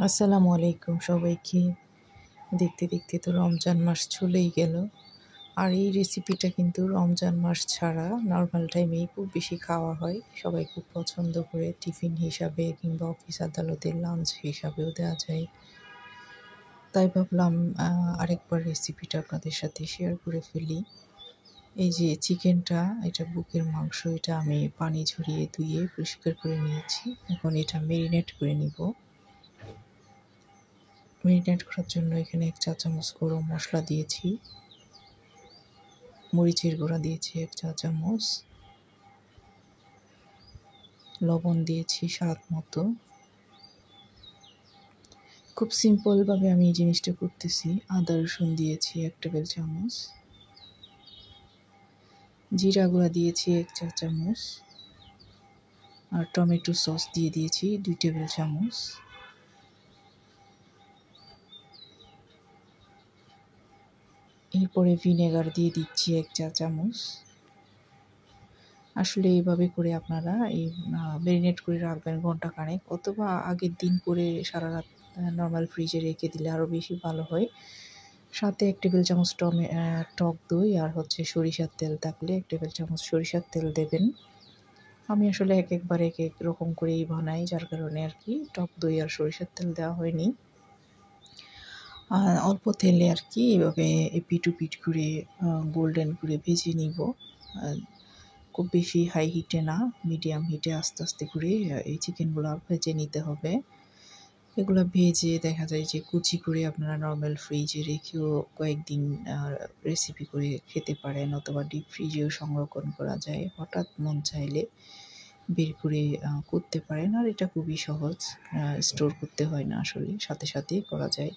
আসসালামু আলাইকুম সবাইকে। দেখতে দেখতে তো রমজান মাস চলেই গেল। আর এই রেসিপিটা কিন্তু রমজান মাস ছাড়া নর্মাল টাইমেই খুব বেশি খাওয়া হয়, সবাই খুব পছন্দ করে। টিফিন হিসাবে কিংবা অফিস আদালতের লাঞ্চ হিসাবেও দেওয়া যায়। তাই ভাবলাম আরেকবার রেসিপিটা আপনাদের সাথে শেয়ার করে ফেলি। এই যে চিকেনটা, এটা বুকের মাংস, এটা আমি পানি ঝরিয়ে ধুয়ে পরিষ্কার করে নিয়েছি। এখন এটা ম্যারিনেট করে নিব। ম্যারিনেট করার জন্য এখানে 1 চা চামচ গরম মশলা দিয়েছি, মরিচের গুঁড়া দিয়েছি 1 চা চামচ, লবণ দিয়েছি স্বাদ মতো। খুব সিম্পলভাবে আমি এই জিনিসটা করতেছি। আদা রসুন দিয়েছি 1 টেবিল চামচ, জিরা গুঁড়া দিয়েছি 1 চা চামচ, আর টমেটো সস দিয়ে দিয়েছি 2 টেবিল চামচ। এরপরে ভিনেগার দিয়ে দিচ্ছি 1 চা চামচ। আসলে এইভাবে করে আপনারা এই ম্যারিনেট করে রাখবেন ঘন্টা খানেক, অথবা আগের দিন করে সারা রাত নর্মাল ফ্রিজে রেখে দিলে আরও বেশি ভালো হয়। সাথে 1 টেবিল চামচ টক দই আর সরিষার তেল থাকলে 1 টেবিল চামচ সরিষার তেল দেবেন। আমি আসলে একবার এক এক রকম করেই বানাই, যার কারণে আর কি টক দই আর সরিষার তেল দেওয়া হয়নি। অল্প তেলে আর কি এভাবে এপিট ওপিট করে গোল্ডেন করে ভেজে নিব। খুব বেশি হাই হিটে না, মিডিয়াম হিটে আস্তে আস্তে করে এই চিকেনগুলো ভেজে নিতে হবে। এগুলো ভেজে দেখা যায় যে কুচি করে আপনারা নর্মাল ফ্রিজে রেখেও কয়েকদিন রেসিপি করে খেতে পারেন, অথবা ডিপ ফ্রিজেও সংরক্ষণ করা যায়। হঠাৎ মন চাইলে বের করে করতে পারেন। আর এটা খুবই সহজ, স্টোর করতে হয় না, আসলে সাথে সাথেই করা যায়।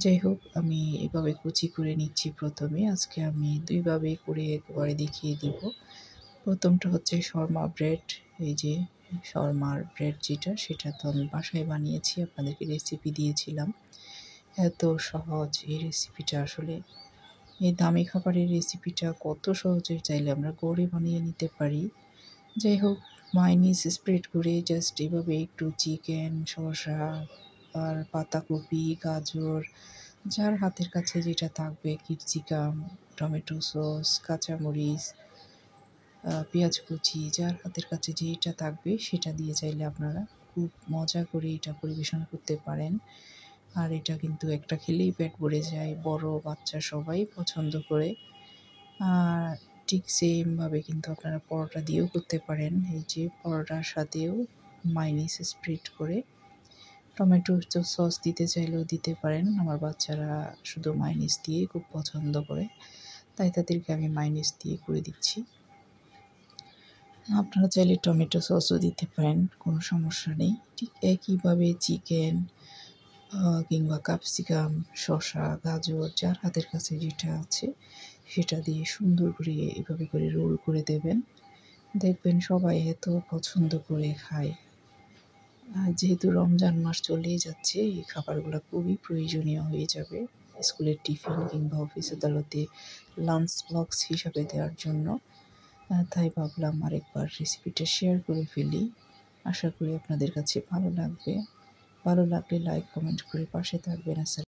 যাই হোক, আমি এভাবে কুচি করে নিচ্ছি প্রথমে। আজকে আমি দুইভাবে করে একবারে দেখিয়ে দিব। প্রথমটা শর্মা ব্রেড। এই যে শর্মার ব্রেড যেটা, সেটা তো আমি বাসায় বানিয়েছি, আপনাদেরকে রেসিপি দিয়েছিলাম। এত সহজ এই রেসিপিটা, আসলে এই দামি খাবারের রেসিপিটা কত সহজে চাইলে আমরা ঘরে বানিয়ে নিতে পারি। যাই হোক, মায়োনিজ স্প্রেড করে জাস্ট এভাবে একটু চিকেন, শসা আর পাতাকপি, গাজর, যার হাতের কাছে যেটা থাকবে, ক্যাপসিকাম, টমেটো সস, কাঁচামরিচ, পেঁয়াজ কুচি, যার হাতের কাছে যেটা থাকবে সেটা দিয়ে চাইলে আপনারা খুব মজা করে এটা পরিবেশন করতে পারেন। আর এটা কিন্তু একটা খেলেই পেট ভরে যায়, বড় বাচ্চা সবাই পছন্দ করে। আর ঠিক সেমভাবে কিন্তু আপনারা পরোটা দিয়েও করতে পারেন। এই যে পরোটার সাথেও মায়োনিজ স্প্রেড করে, টমেটো সস দিতে চাইলেও দিতে পারেন। আমার বাচ্চারা শুধু মায়োনিজ দিয়েই খুব পছন্দ করে, তাই তাদেরকে আমি মায়োনিজ দিয়ে করে দিচ্ছি। আপনারা চাইলে টমেটো সসও দিতে পারেন, কোনো সমস্যা নেই। ঠিক একইভাবে চিকেন কিংবা ক্যাপসিকাম, শসা, গাজর, যার হাতের কাছে যেটা আছে সেটা দিয়ে সুন্দর করে এভাবে করে রোল করে দেবেন। দেখবেন সবাই এত পছন্দ করে খায়। যেহেতু রমজান মাস চলেই যাচ্ছে, এই খাবারগুলো খুবই প্রয়োজনীয় হয়ে যাবে স্কুলের টিফিন কিংবা অফিস আদালতে লাঞ্চ বক্স হিসাবে দেওয়ার জন্য। তাই ভাবলাম আরেকবার রেসিপিটা শেয়ার করে ফেলি। আশা করি আপনাদের কাছে ভালো লাগবে। ভালো লাগলে লাইক কমেন্ট করে পাশে থাকবেন।